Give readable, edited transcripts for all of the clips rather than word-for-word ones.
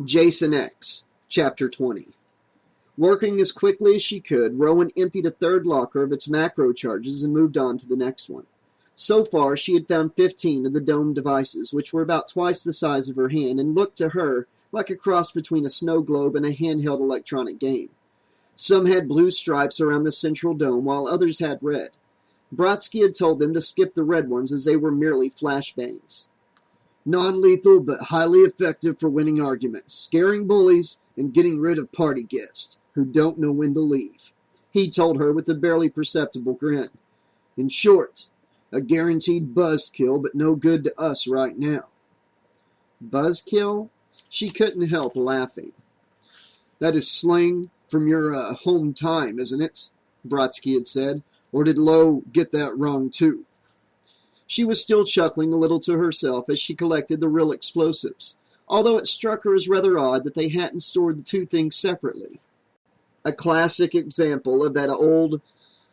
Jason X, Chapter 20. Working as quickly as she could, Rowan emptied a third locker of its macro charges and moved on to the next one. So far, she had found 15 of the domed devices, which were about twice the size of her hand and looked to her like a cross between a snow globe and a handheld electronic game. Some had blue stripes around the central dome, while others had red. Brodsky had told them to skip the red ones as they were merely flashbangs. Non-lethal, but highly effective for winning arguments, scaring bullies, and getting rid of party guests who don't know when to leave, he told her with a barely perceptible grin. In short, a guaranteed buzzkill, but no good to us right now. Buzzkill? She couldn't help laughing. That is slang from your home time, isn't it? Brodsky had said. Or did Lowe get that wrong too? She was still chuckling a little to herself as she collected the real explosives, although it struck her as rather odd that they hadn't stored the two things separately. A classic example of that old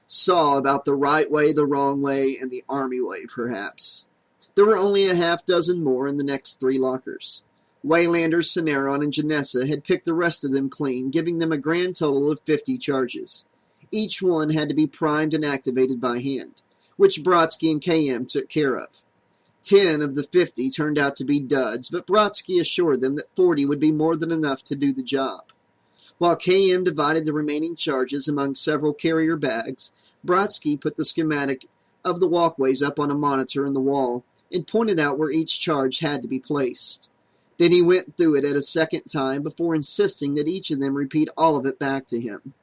saw about the right way, the wrong way, and the army way, perhaps. There were only a half dozen more in the next 3 lockers. Waylander, Cineron, and Janessa had picked the rest of them clean, giving them a grand total of 50 charges. Each one had to be primed and activated by hand, which Brodsky and KM took care of. 10 of the 50 turned out to be duds, but Brodsky assured them that 40 would be more than enough to do the job. While KM divided the remaining charges among several carrier bags, Brodsky put the schematic of the walkways up on a monitor in the wall and pointed out where each charge had to be placed. Then he went through it at a second time before insisting that each of them repeat all of it back to him.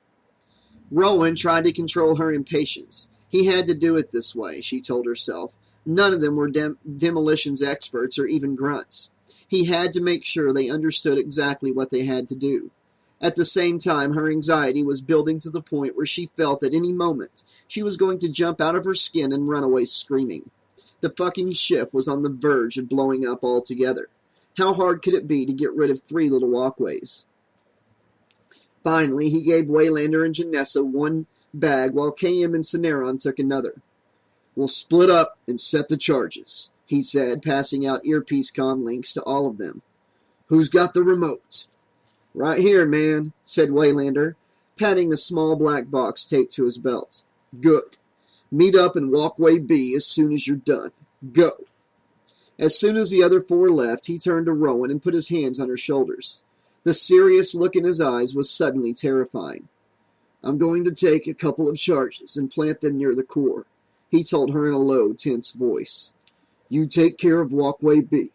Rowan tried to control her impatience. He had to do it this way, she told herself. None of them were demolitions experts or even grunts. He had to make sure they understood exactly what they had to do. At the same time, her anxiety was building to the point where she felt at any moment she was going to jump out of her skin and run away screaming. The fucking ship was on the verge of blowing up altogether. How hard could it be to get rid of 3 little walkways? Finally, he gave Waylander and Janessa one bag while KM and Cineron took another. We'll split up and set the charges, he said, passing out earpiece comm links to all of them. Who's got the remote? Right here, man, said Waylander, patting the small black box taped to his belt. Good. Meet up in walkway B as soon as you're done. Go. As soon as the other 4 left, he turned to Rowan and put his hands on her shoulders. The serious look in his eyes was suddenly terrifying. I'm going to take a couple of charges and plant them near the core, he told her in a low, tense voice. You take care of walkway B.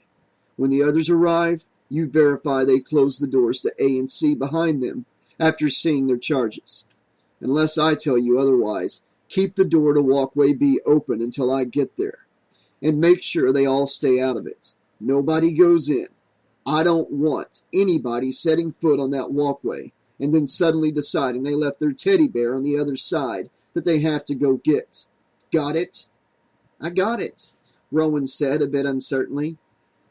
When the others arrive, you verify they close the doors to A and C behind them after seeing their charges. Unless I tell you otherwise, keep the door to walkway B open until I get there. And make sure they all stay out of it. Nobody goes in. I don't want anybody setting foot on that walkway and then suddenly deciding they left their teddy bear on the other side that they have to go get. Got it? I got it, Rowan said a bit uncertainly.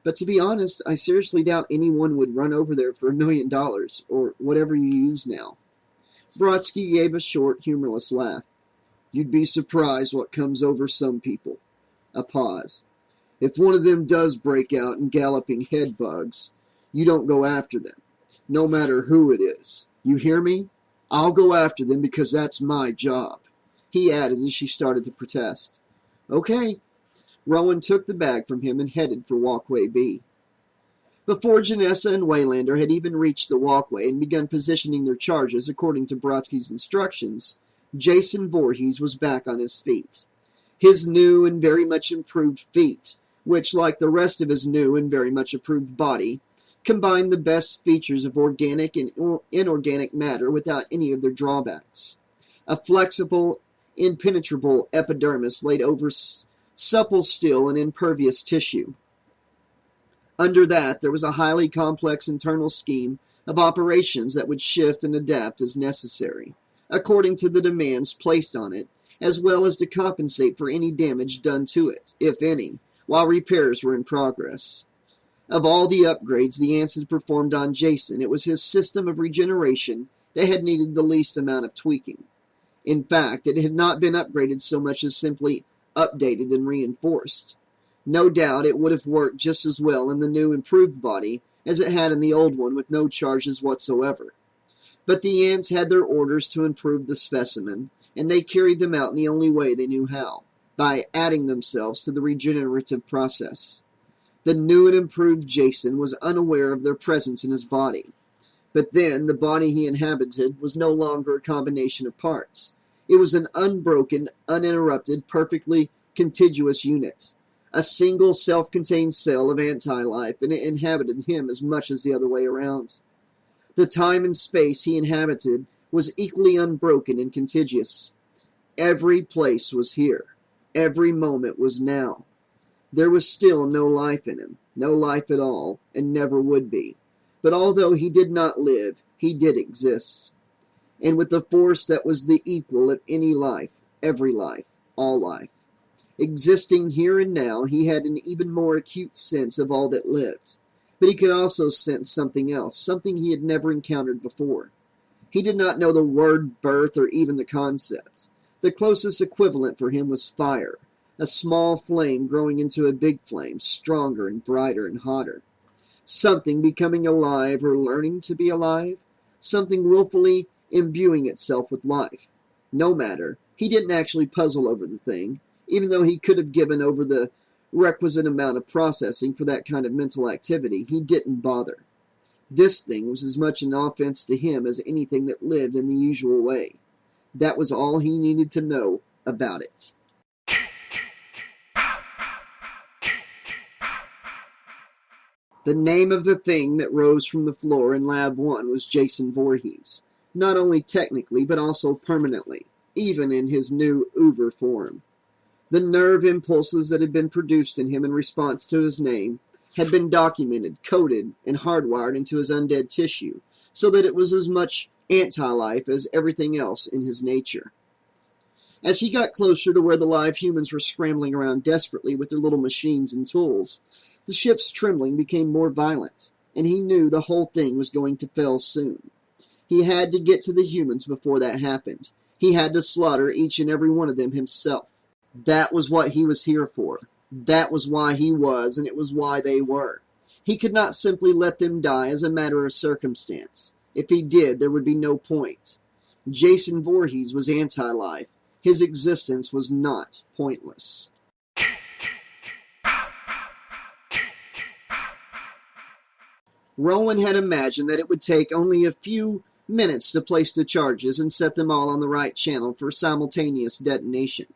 But to be honest, I seriously doubt anyone would run over there for $1 million, or whatever you use now. Brodsky gave a short, humorless laugh. You'd be surprised what comes over some people. A pause. If one of them does break out in galloping head bugs, you don't go after them, no matter who it is. You hear me? I'll go after them because that's my job, he added as she started to protest. Okay. Rowan took the bag from him and headed for walkway B. Before Janessa and Waylander had even reached the walkway and begun positioning their charges according to Brodsky's instructions, Jason Voorhees was back on his feet. His new and very much improved feet, which, like the rest of his new and very much improved body, combined the best features of organic and inorganic matter without any of their drawbacks. A flexible, impenetrable epidermis laid over supple steel and impervious tissue. Under that, there was a highly complex internal scheme of operations that would shift and adapt as necessary, according to the demands placed on it, as well as to compensate for any damage done to it, if any, while repairs were in progress. Of all the upgrades the ants had performed on Jason, it was his system of regeneration that had needed the least amount of tweaking. In fact, it had not been upgraded so much as simply updated and reinforced. No doubt it would have worked just as well in the new improved body, as it had in the old one with no charges whatsoever. But the ants had their orders to improve the specimen, and they carried them out in the only way they knew how, by adding themselves to the regenerative process. The new and improved Jason was unaware of their presence in his body. But then, the body he inhabited was no longer a combination of parts. It was an unbroken, uninterrupted, perfectly contiguous unit. A single self-contained cell of anti-life, and it inhabited him as much as the other way around. The time and space he inhabited was equally unbroken and contiguous. Every place was here. Every moment was now. There was still no life in him, no life at all, and never would be. But although he did not live, he did exist. And with the force that was the equal of any life, every life, all life. Existing here and now, he had an even more acute sense of all that lived. But he could also sense something else, something he had never encountered before. He did not know the word birth or even the concept. The closest equivalent for him was fire, a small flame growing into a big flame, stronger and brighter and hotter. Something becoming alive or learning to be alive, something willfully imbuing itself with life. No matter, he didn't actually puzzle over the thing, even though he could have given over the requisite amount of processing for that kind of mental activity. He didn't bother. This thing was as much an offense to him as anything that lived in the usual way. That was all he needed to know about it. The name of the thing that rose from the floor in Lab 1 was Jason Voorhees, not only technically but also permanently, even in his new uber form. The nerve impulses that had been produced in him in response to his name had been documented, coded, and hardwired into his undead tissue, so that it was as much anti-life as everything else in his nature. As he got closer to where the live humans were scrambling around desperately with their little machines and tools, the ship's trembling became more violent, and he knew the whole thing was going to fail soon. He had to get to the humans before that happened. He had to slaughter each and every one of them himself. That was what he was here for. That was why he was, and it was why they were. He could not simply let them die as a matter of circumstance. If he did, there would be no point. Jason Voorhees was anti-life. His existence was not pointless. Rowan had imagined that it would take only a few minutes to place the charges and set them all on the right channel for simultaneous detonation.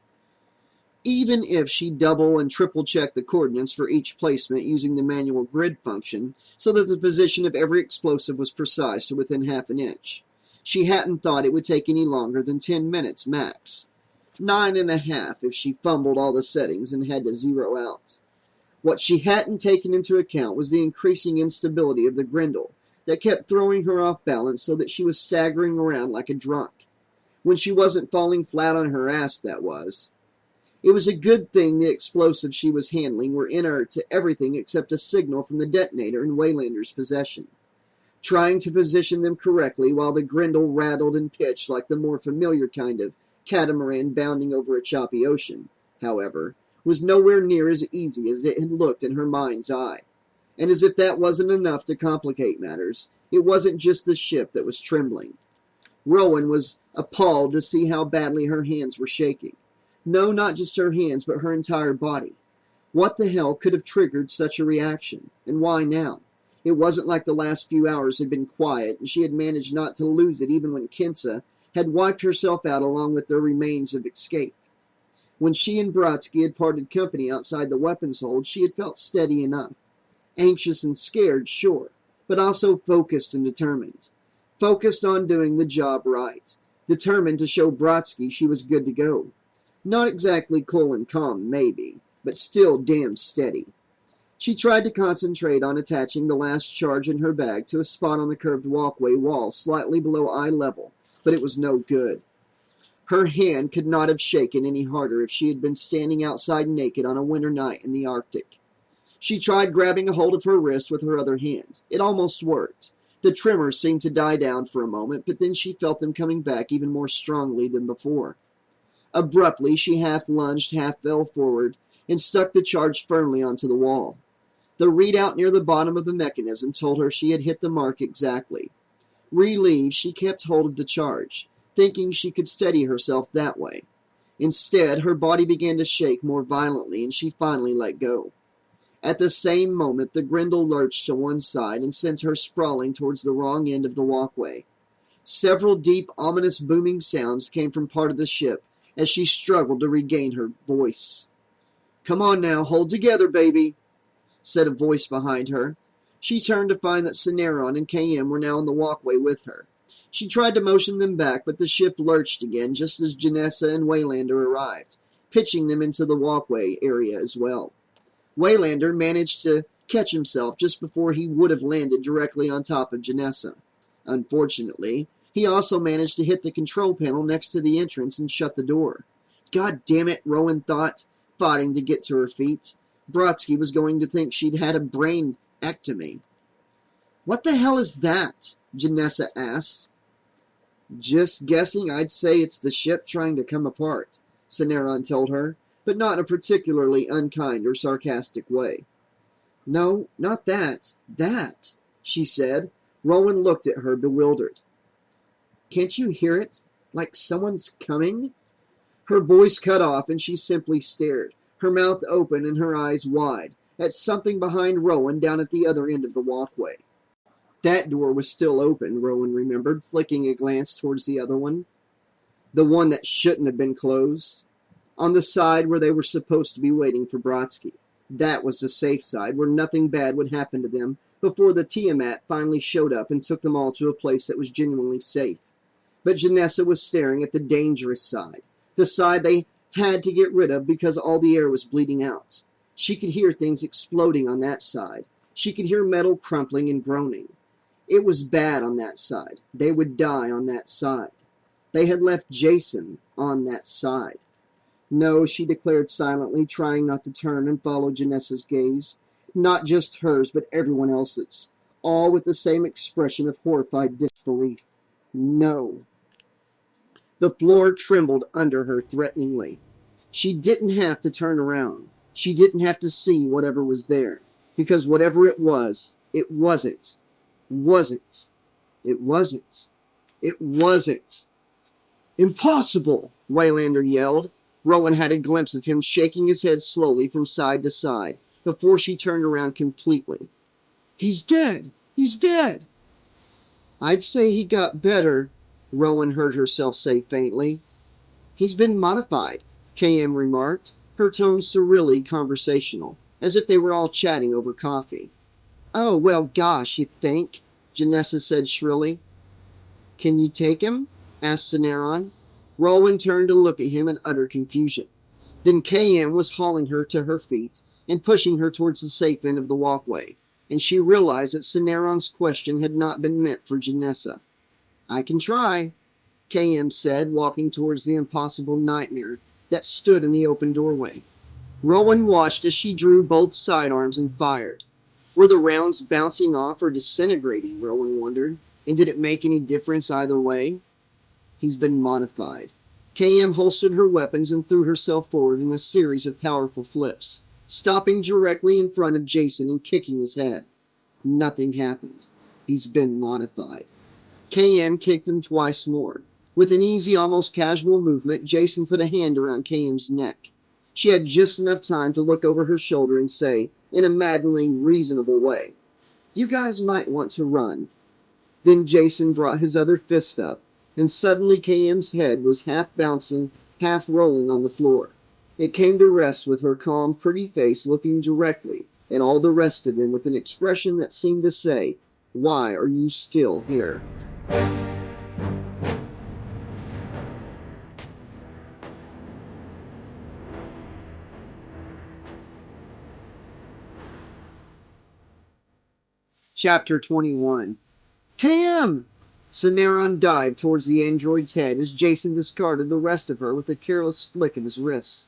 Even if she double and triple checked the coordinates for each placement using the manual grid function so that the position of every explosive was precise to within half an inch, she hadn't thought it would take any longer than 10 minutes max. 9.5 if she fumbled all the settings and had to zero out. What she hadn't taken into account was the increasing instability of the grindle that kept throwing her off balance so that she was staggering around like a drunk. When she wasn't falling flat on her ass, that was. It was a good thing the explosives she was handling were inert to everything except a signal from the detonator in Waylander's possession. Trying to position them correctly while the grindle rattled and pitched like the more familiar kind of catamaran bounding over a choppy ocean, however, was nowhere near as easy as it had looked in her mind's eye. And as if that wasn't enough to complicate matters, it wasn't just the ship that was trembling. Rowan was appalled to see how badly her hands were shaking. No, not just her hands, but her entire body. What the hell could have triggered such a reaction, and why now? It wasn't like the last few hours had been quiet, and she had managed not to lose it even when Kinsa had wiped herself out along with their remains of escape. When she and Brodsky had parted company outside the weapons hold, she had felt steady enough. Anxious and scared, sure, but also focused and determined. Focused on doing the job right. Determined to show Brodsky she was good to go. Not exactly cool and calm, maybe, but still damn steady. She tried to concentrate on attaching the last charge in her bag to a spot on the curved walkway wall slightly below eye level, but it was no good. Her hand could not have shaken any harder if she had been standing outside naked on a winter night in the Arctic. She tried grabbing a hold of her wrist with her other hand. It almost worked. The tremors seemed to die down for a moment, but then she felt them coming back even more strongly than before. Abruptly, she half lunged, half fell forward, and stuck the charge firmly onto the wall. The readout near the bottom of the mechanism told her she had hit the mark exactly. Relieved, she kept hold of the charge, thinking she could steady herself that way. Instead, her body began to shake more violently, and she finally let go. At the same moment, the grindle lurched to one side and sent her sprawling towards the wrong end of the walkway. Several deep, ominous booming sounds came from part of the ship as she struggled to regain her voice. "Come on now, hold together, baby," said a voice behind her. She turned to find that Cineron and KM were now on the walkway with her. She tried to motion them back, but the ship lurched again just as Janessa and Waylander arrived, pitching them into the walkway area as well. Waylander managed to catch himself just before he would have landed directly on top of Janessa. Unfortunately, he also managed to hit the control panel next to the entrance and shut the door. God damn it, Rowan thought, fighting to get to her feet. Brodsky was going to think she'd had a brain-ectomy. "What the hell is that?" Janessa asked. "Just guessing, I'd say it's the ship trying to come apart," Cineron told her, but not in a particularly unkind or sarcastic way. "No, not that. That," she said. Rowan looked at her, bewildered. "Can't you hear it? Like someone's coming?" Her voice cut off, and she simply stared, her mouth open and her eyes wide, at something behind Rowan down at the other end of the walkway. That door was still open, Rowan remembered, flicking a glance towards the other one. The one that shouldn't have been closed. On the side where they were supposed to be waiting for Brodsky. That was the safe side, where nothing bad would happen to them before the Tiamat finally showed up and took them all to a place that was genuinely safe. But Janessa was staring at the dangerous side, the side they had to get rid of because all the air was bleeding out. She could hear things exploding on that side. She could hear metal crumpling and groaning. It was bad on that side. They would die on that side. They had left Jason on that side. "No," she declared silently, trying not to turn and follow Janessa's gaze. Not just hers, but everyone else's. All with the same expression of horrified disbelief. "No." The floor trembled under her threateningly. She didn't have to turn around. She didn't have to see whatever was there. Because whatever it wasn't. It wasn't. It wasn't. "Impossible!" Waylander yelled. Rowan had a glimpse of him shaking his head slowly from side to side before she turned around completely. "He's dead! He's dead!" "I'd say he got better," Rowan heard herself say faintly. "He's been modified," KM remarked, her tone surreally conversational, as if they were all chatting over coffee. "Oh, well, gosh, you think?" Janessa said shrilly. "Can you take him?" asked Cineron. Rowan turned to look at him in utter confusion. Then KM was hauling her to her feet and pushing her towards the safe end of the walkway, and she realized that Cineron's question had not been meant for Janessa. "I can try," KM said, walking towards the impossible nightmare that stood in the open doorway. Rowan watched as she drew both sidearms and fired. Were the rounds bouncing off or disintegrating, Rowan wondered, and did it make any difference either way? "He's been modified." KM holstered her weapons and threw herself forward in a series of powerful flips, stopping directly in front of Jason and kicking his head. Nothing happened. "He's been modified." KM kicked him twice more. With an easy, almost casual movement, Jason put a hand around KM's neck. She had just enough time to look over her shoulder and say, in a maddeningly reasonable way, "You guys might want to run." Then Jason brought his other fist up, and suddenly KM's head was half bouncing, half rolling on the floor. It came to rest with her calm, pretty face looking directly at all the rest of them with an expression that seemed to say, "Why are you still here?" Chapter 21. "KM!" Cineron dived towards the android's head as Jason discarded the rest of her with a careless flick of his wrist.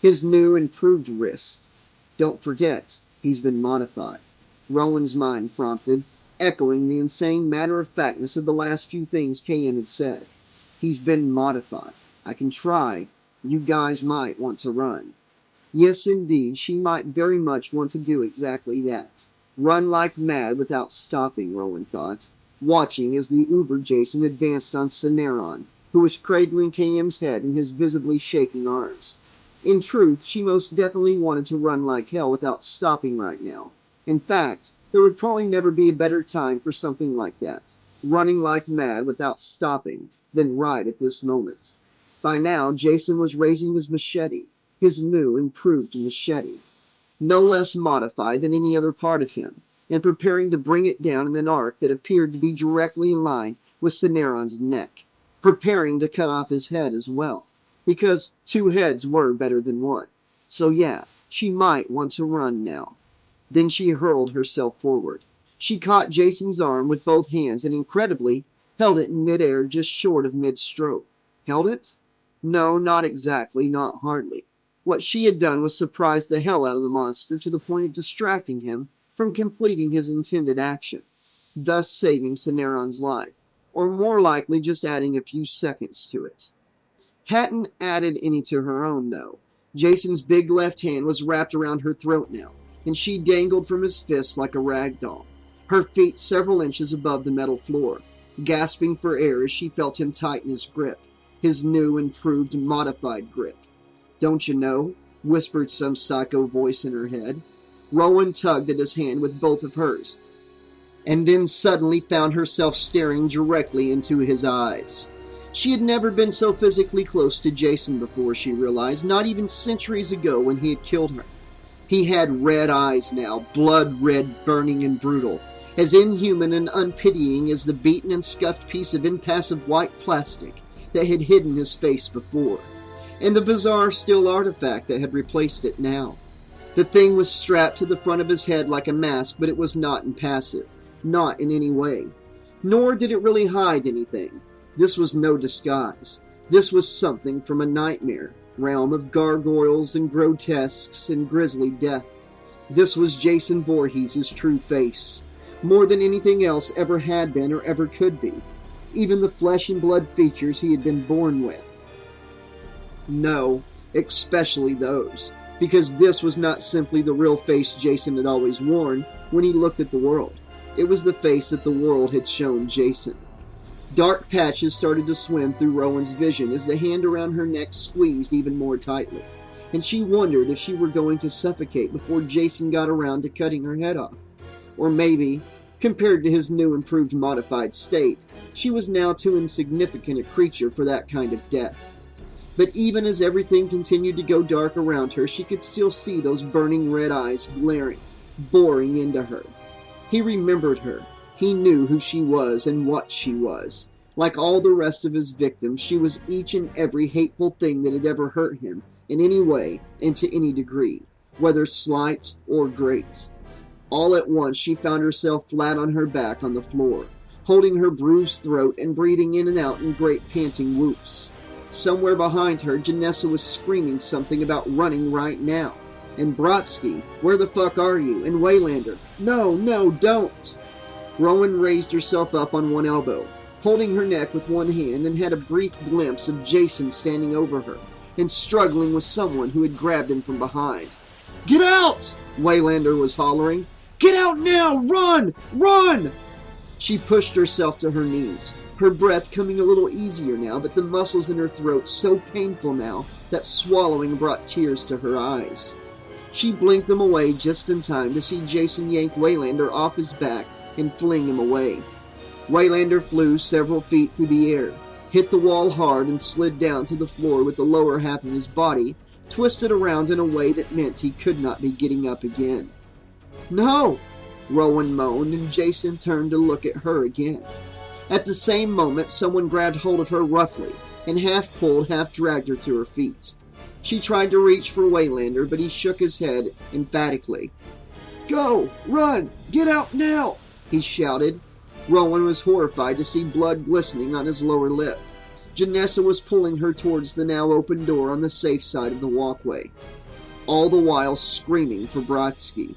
His new, improved wrist. "Don't forget, he's been modified," Rowan's mind prompted, echoing the insane matter-of-factness of the last few things KM had said. "He's been modified. I can try. You guys might want to run." Yes, indeed, she might very much want to do exactly that. Run like mad without stopping, Rowan thought, watching as the Uber Jason advanced on Cineron, who was cradling KM's head in his visibly shaking arms. In truth, she most definitely wanted to run like hell without stopping right now. In fact, there would probably never be a better time for something like that, running like mad without stopping, than right at this moment. By now, Jason was raising his machete, his new, improved machete, no less modified than any other part of him, and preparing to bring it down in an arc that appeared to be directly in line with Cineron's neck, preparing to cut off his head as well, because two heads were better than one. So yeah, she might want to run now. Then she hurled herself forward. She caught Jason's arm with both hands and incredibly held it in midair just short of mid-stroke. Held it? No, not exactly, not hardly. What she had done was surprise the hell out of the monster to the point of distracting him from completing his intended action, thus saving Cineron's life, or more likely just adding a few seconds to it. Hadn't added any to her own, though. Jason's big left hand was wrapped around her throat now, and she dangled from his fist like a rag doll, her feet several inches above the metal floor, gasping for air as she felt him tighten his grip, his new, improved, modified grip. Don't you know? Whispered some psycho voice in her head. Rowan tugged at his hand with both of hers, and then suddenly found herself staring directly into his eyes. She had never been so physically close to Jason before, she realized, not even centuries ago when he had killed her. He had red eyes now, blood red, burning and brutal, as inhuman and unpitying as the beaten and scuffed piece of impassive white plastic that had hidden his face before, and the bizarre steel artifact that had replaced it now. The thing was strapped to the front of his head like a mask, but it was not impassive, not in any way. Nor did it really hide anything. This was no disguise. This was something from a nightmare, realm of gargoyles and grotesques and grisly death. This was Jason Voorhees' true face, more than anything else ever had been or ever could be, even the flesh and blood features he had been born with. No, especially those, because this was not simply the real face Jason had always worn when he looked at the world. It was the face that the world had shown Jason. Dark patches started to swim through Rowan's vision as the hand around her neck squeezed even more tightly, and she wondered if she were going to suffocate before Jason got around to cutting her head off. Or maybe, compared to his new, improved, modified state, she was now too insignificant a creature for that kind of death. But even as everything continued to go dark around her, she could still see those burning red eyes glaring, boring into her. He remembered her. He knew who she was and what she was. Like all the rest of his victims, she was each and every hateful thing that had ever hurt him in any way and to any degree, whether slight or great. All at once she found herself flat on her back on the floor, holding her bruised throat and breathing in and out in great panting whoops. Somewhere behind her, Janessa was screaming something about running right now. And Brodsky, where the fuck are you? And Waylander, no, don't! Rowan raised herself up on one elbow, holding her neck with one hand, and had a brief glimpse of Jason standing over her, and struggling with someone who had grabbed him from behind. Get out! Waylander was hollering. Get out now! Run! Run! She pushed herself to her knees, her breath coming a little easier now, but the muscles in her throat so painful now that swallowing brought tears to her eyes. She blinked them away just in time to see Jason yank Waylander off his back and fling him away. Waylander flew several feet through the air, hit the wall hard, and slid down to the floor with the lower half of his body twisted around in a way that meant he could not be getting up again. No! Rowan moaned, and Jason turned to look at her again. At the same moment, someone grabbed hold of her roughly and half pulled, half dragged her to her feet. She tried to reach for Waylander, but he shook his head emphatically. Go! Run! Get out now! He shouted. Rowan was horrified to see blood glistening on his lower lip. Janessa was pulling her towards the now open door on the safe side of the walkway, all the while screaming for Brodsky.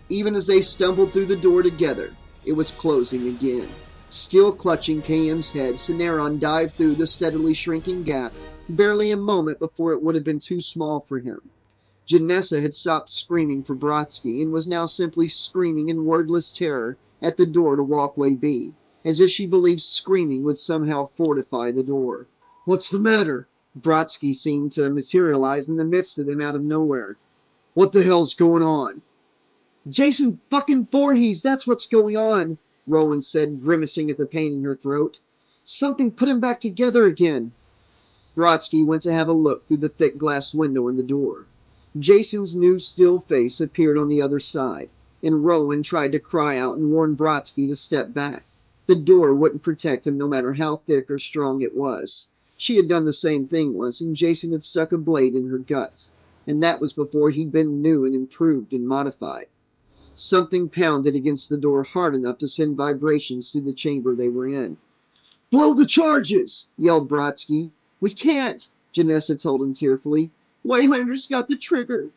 Even as they stumbled through the door together, it was closing again. Still clutching KM's head, Cineron dived through the steadily shrinking gap, barely a moment before it would have been too small for him. Janessa had stopped screaming for Brodsky and was now simply screaming in wordless terror at the door to Walkway B, as if she believed screaming would somehow fortify the door. "What's the matter?" Brodsky seemed to materialize in the midst of them out of nowhere. "What the hell's going on?" "Jason fucking Voorhees, that's what's going on," Rowan said, grimacing at the pain in her throat. "Something put him back together again." Brodsky went to have a look through the thick glass window in the door. Jason's new still face appeared on the other side, and Rowan tried to cry out and warn Brodsky to step back. The door wouldn't protect him no matter how thick or strong it was. She had done the same thing once, and Jason had stuck a blade in her gut. And that was before he'd been new and improved and modified. Something pounded against the door hard enough to send vibrations through the chamber they were in. "Blow the charges!" yelled Brodsky. "We can't," Janessa told him tearfully. "Waylander's got the trigger."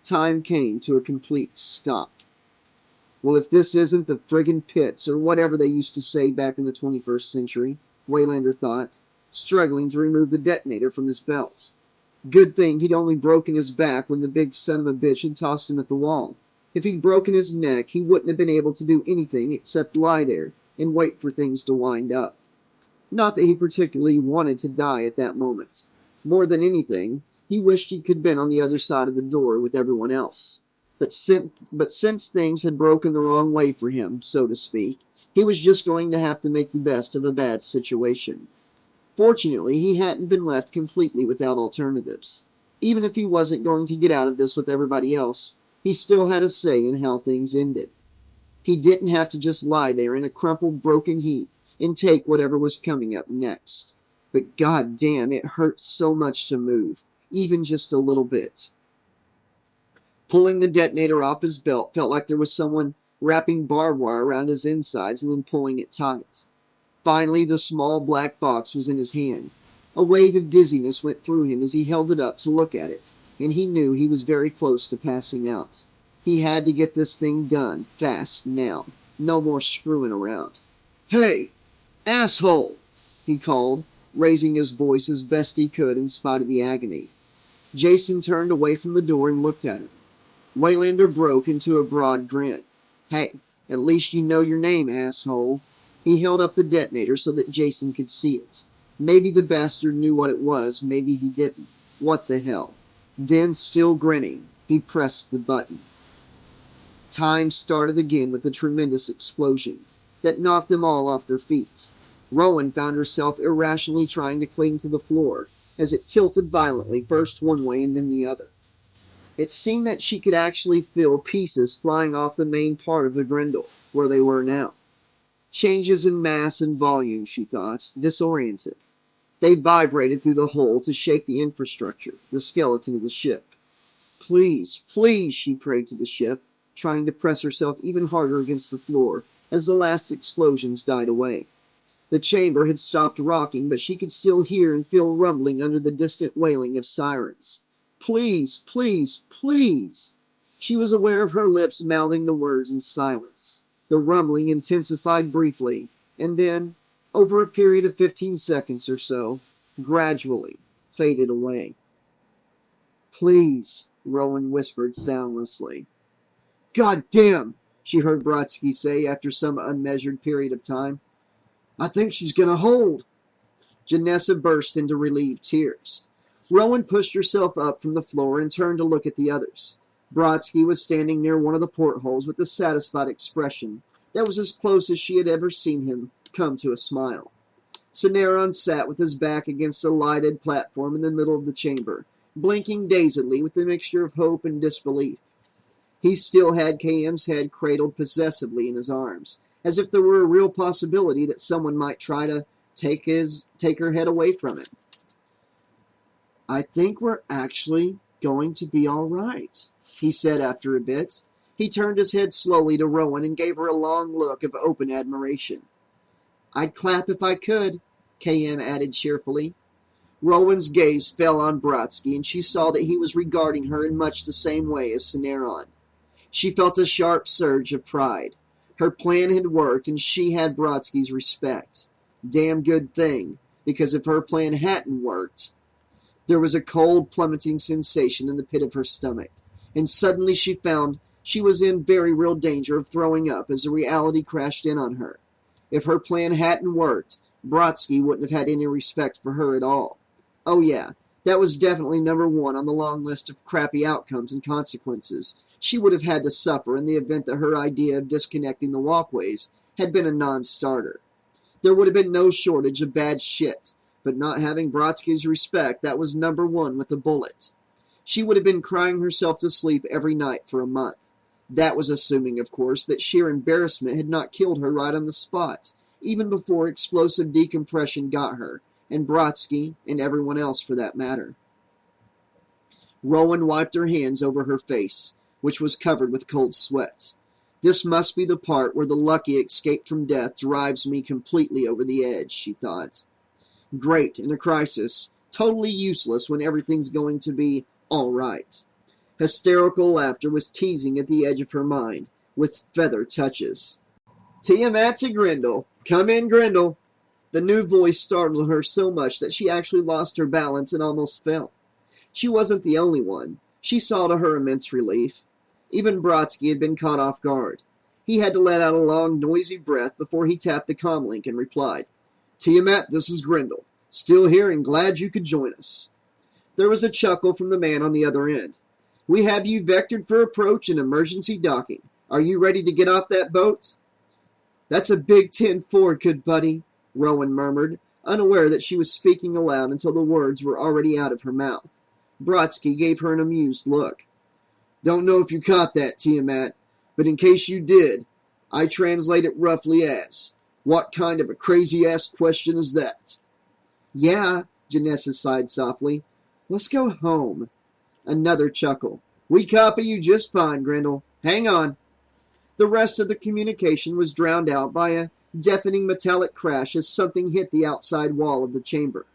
Time came to a complete stop. Well, if this isn't the friggin' pits, or whatever they used to say back in the 21st century, Waylander thought, struggling to remove the detonator from his belt. Good thing he'd only broken his back when the big son of a bitch had tossed him at the wall. If he'd broken his neck, he wouldn't have been able to do anything except lie there and wait for things to wind up. Not that he particularly wanted to die at that moment. More than anything, he wished he could been on the other side of the door with everyone else. But since things had broken the wrong way for him, so to speak, he was just going to have to make the best of a bad situation. Fortunately, he hadn't been left completely without alternatives. Even if he wasn't going to get out of this with everybody else, he still had a say in how things ended. He didn't have to just lie there in a crumpled, broken heap and take whatever was coming up next. But goddamn, it hurt so much to move, even just a little bit. Pulling the detonator off his belt felt like there was someone wrapping barbed wire around his insides and then pulling it tight. Finally, the small black box was in his hand. A wave of dizziness went through him as he held it up to look at it, and he knew he was very close to passing out. He had to get this thing done, fast, now. No more screwing around. "Hey, asshole!" he called, raising his voice as best he could in spite of the agony. Jason turned away from the door and looked at him. Waylander broke into a broad grin. "Hey, at least you know your name, asshole." He held up the detonator so that Jason could see it. Maybe the bastard knew what it was, maybe he didn't. What the hell? Then, still grinning, he pressed the button. Time started again with a tremendous explosion that knocked them all off their feet. Rowan found herself irrationally trying to cling to the floor as it tilted violently, first one way and then the other. It seemed that she could actually feel pieces flying off the main part of the Grendel, where they were now. Changes in mass and volume, she thought, disoriented. They vibrated through the hole to shake the infrastructure, the skeleton of the ship. "Please, please," she prayed to the ship, trying to press herself even harder against the floor as the last explosions died away. The chamber had stopped rocking, but she could still hear and feel rumbling under the distant wailing of sirens. "Please, please, please." She was aware of her lips mouthing the words in silence. The rumbling intensified briefly, and then, over a period of 15 seconds or so, gradually faded away. "Please," Rowan whispered soundlessly. "God damn," she heard Brodsky say after some unmeasured period of time. "I think she's gonna hold." Janessa burst into relieved tears. Rowan pushed herself up from the floor and turned to look at the others. Brodsky was standing near one of the portholes with a satisfied expression that was as close as she had ever seen him come to a smile. Cineron sat with his back against a lighted platform in the middle of the chamber, blinking dazedly with a mixture of hope and disbelief. He still had KM's head cradled possessively in his arms, as if there were a real possibility that someone might try to take her head away from him. "I think we're actually going to be all right," he said after a bit. He turned his head slowly to Rowan and gave her a long look of open admiration. "I'd clap if I could," KM added cheerfully. Rowan's gaze fell on Brodsky, and she saw that he was regarding her in much the same way as Cineron. She felt a sharp surge of pride. Her plan had worked, and she had Brodsky's respect. Damn good thing, because if her plan hadn't worked... There was a cold, plummeting sensation in the pit of her stomach, and suddenly she found she was in very real danger of throwing up as the reality crashed in on her. If her plan hadn't worked, Brodsky wouldn't have had any respect for her at all. Oh yeah, that was definitely number one on the long list of crappy outcomes and consequences she would have had to suffer in the event that her idea of disconnecting the walkways had been a non-starter. There would have been no shortage of bad shit, but not having Brodsky's respect, that was number one with a bullet. She would have been crying herself to sleep every night for a month. That was assuming, of course, that sheer embarrassment had not killed her right on the spot, even before explosive decompression got her, and Brodsky, and everyone else for that matter. Rowan wiped her hands over her face, which was covered with cold sweat. This must be the part where the lucky escape from death drives me completely over the edge, she thought. Great in a crisis, totally useless when everything's going to be all right. Hysterical laughter was teasing at the edge of her mind, with feather touches. Tiamat's a Grendel. Come in, Grendel. The new voice startled her so much that she actually lost her balance and almost fell. She wasn't the only one. She saw to her immense relief. Even Brodsky had been caught off guard. He had to let out a long, noisy breath before he tapped the comlink and replied, Tiamat, this is Grendel. Still here and glad you could join us. There was a chuckle from the man on the other end. We have you vectored for approach and emergency docking. Are you ready to get off that boat? That's a big 10-4, good buddy, Rowan murmured, unaware that she was speaking aloud until the words were already out of her mouth. Brodsky gave her an amused look. Don't know if you caught that, Tiamat, but in case you did, I translate it roughly as, what kind of a crazy-ass question is that? Yeah, Janessa sighed softly. Let's go home. Another chuckle. We copy you just fine, Grendel. Hang on. The rest of the communication was drowned out by a deafening metallic crash as something hit the outside wall of the chamber.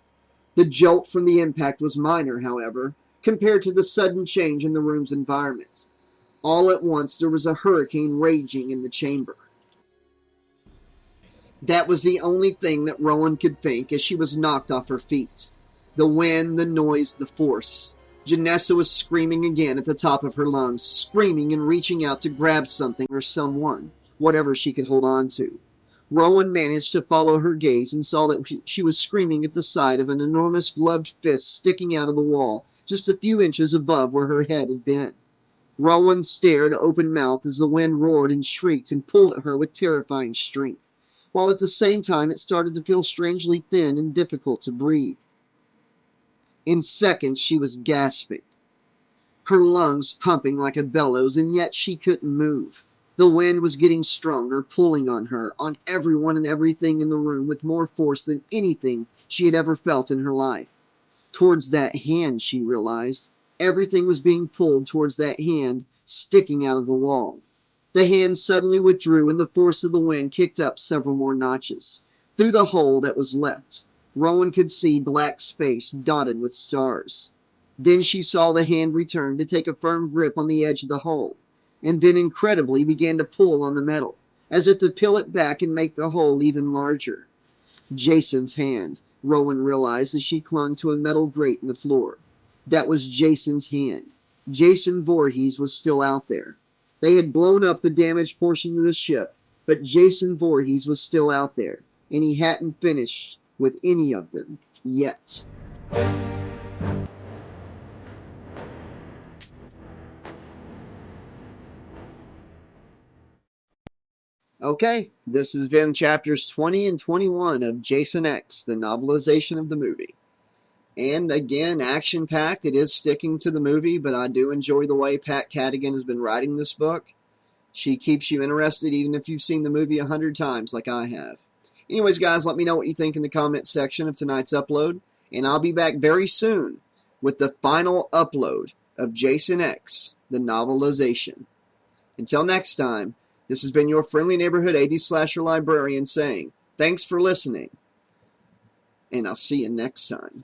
The jolt from the impact was minor, however, compared to the sudden change in the room's environment. All at once there was a hurricane raging in the chamber. That was the only thing that Rowan could think as she was knocked off her feet. The wind, the noise, the force. Janessa was screaming again at the top of her lungs, screaming and reaching out to grab something or someone, whatever she could hold on to. Rowan managed to follow her gaze and saw that she was screaming at the sight of an enormous gloved fist sticking out of the wall, just a few inches above where her head had been. Rowan stared open-mouthed as the wind roared and shrieked and pulled at her with terrifying strength, while at the same time it started to feel strangely thin and difficult to breathe. In seconds she was gasping, her lungs pumping like a bellows, and yet she couldn't move. The wind was getting stronger, pulling on her, on everyone and everything in the room with more force than anything she had ever felt in her life. Towards that hand, she realized. Everything was being pulled towards that hand, sticking out of the wall. The hand suddenly withdrew, and the force of the wind kicked up several more notches. Through the hole that was left, Rowan could see black space dotted with stars. Then she saw the hand return to take a firm grip on the edge of the hole, and then incredibly began to pull on the metal, as if to peel it back and make the hole even larger. Jason's hand, Rowan realized as she clung to a metal grate in the floor. That was Jason's hand. Jason Voorhees was still out there. They had blown up the damaged portion of the ship, but Jason Voorhees was still out there, and he hadn't finished with any of them yet. Okay, this has been chapters 20 and 21 of Jason X, the novelization of the movie. And again, action-packed. It is sticking to the movie, but I do enjoy the way Pat Cadigan has been writing this book. She keeps you interested even if you've seen the movie 100 times like I have. Anyways, guys, let me know what you think in the comments section of tonight's upload, and I'll be back very soon with the final upload of Jason X, the novelization. Until next time, this has been your friendly neighborhood 80s slasher librarian saying, thanks for listening, and I'll see you next time.